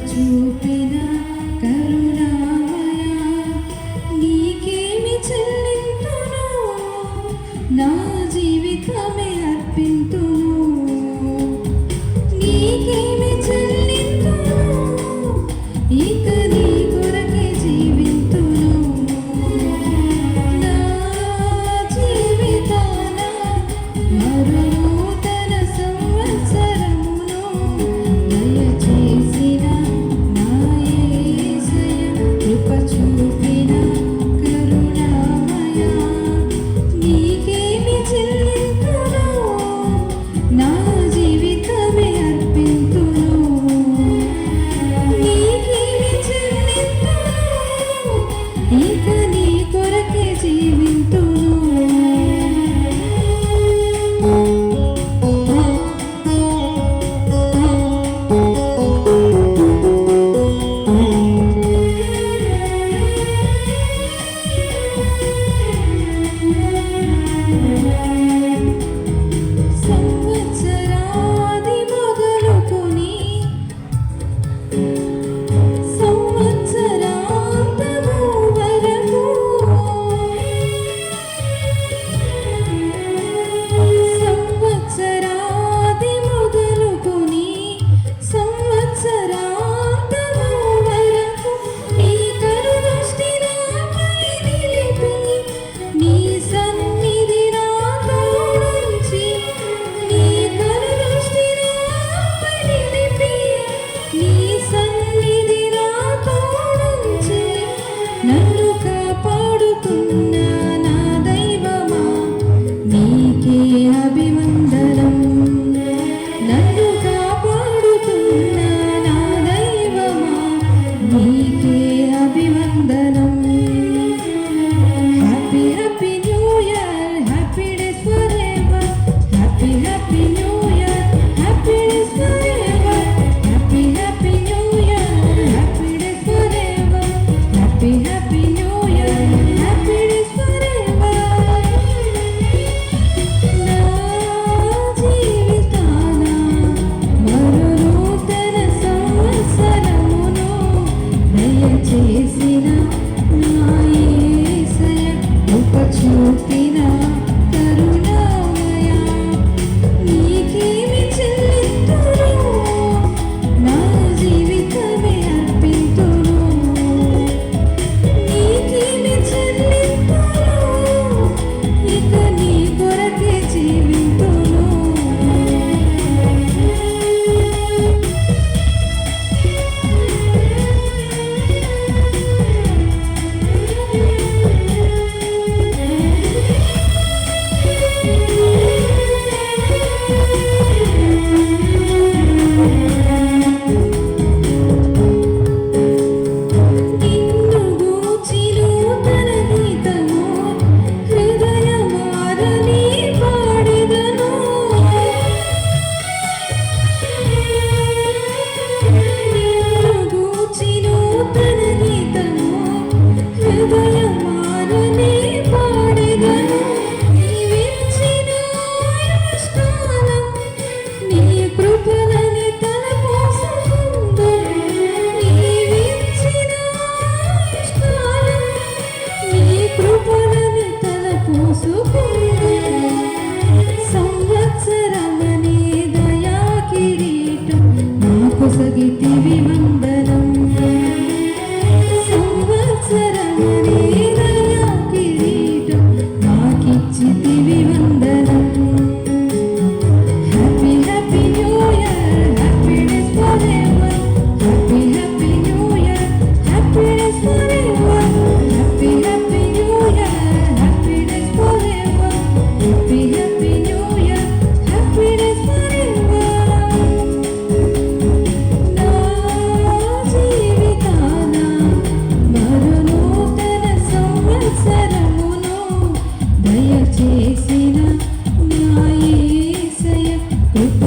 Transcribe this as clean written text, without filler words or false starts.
చూపిన కరుణామయ నీకేమి చెల్లింతును నా జీవితమే అర్పింతును నీకేమి చెల్లింతును ఇక నీ కొరకే జీవింతును నా జీవితాన మరో నూతన సంవత్సరమును దయచేసిన నా యేసయ్య కృప చూపిన కరుణామయ నీకేమి చెల్లింతును నా జీవితమే అర్పింతును నీకేమి చెల్లింతును ఇక నీ కొరకే జీవింతును సంవత్సరాది మొదలుకొని సంవత్సరాంతము వరకు సంవత్సరాది మొదలుకొని సంవత్సరాంతము వరకు నీ కరుదృష్టి నాపై నిలిపి నీ సన్నిధి నాతో నుంచి నీ కరుదృష్టి నాపై నిలిపి నీ సన్నిధి నాతో నుంచి నన్ను కాపాడుతున్న నా దైవమా నీకే అభివందనం నన్ను కాపాడుతున్న నా దైవమా నీకే అభివందనం happy happy new year happy days forever happy happy new year happy days forever happy happy new year happy days forever happy happy new year happy days forever నా జీవితాన మరో నూతన సంవత్సరమును దయచేసిన నా యేసయ్య కృప చూపిన కరుణామయ నీకేమి చెల్లింతును నా జీవితమే అర్పింతును నీకేమి చెల్లింతును ఇక నీ కొరకే జీవింతును నిన్ను గూర్చి నూతన గీతము హృదయమారని పాడెదను నిన్ను గూర్చి నూతన గీతము హృదయమారని పాడెదను నీవిచ్చిన ఆయుష్కాలం నీ కృపలని తలపోసుకుందును నీవిచ్చిన ఆయుష్కాలం నీ కృపలని తలపోసుకుందును సంవత్సరమనే దయా కిరీటం నాకు సగితివి వందనం సంవత్సరమనే దయా కిరీటం నాకిచ్చితివి వందనం happy happy new year happy days forever happy happy new year happy days forever happy happy new year happy days forever happy happy new year happy days forever నా జీవితాన మరో నూతన సంవత్సరమును దయచేసిన నా యేసయ్య కృప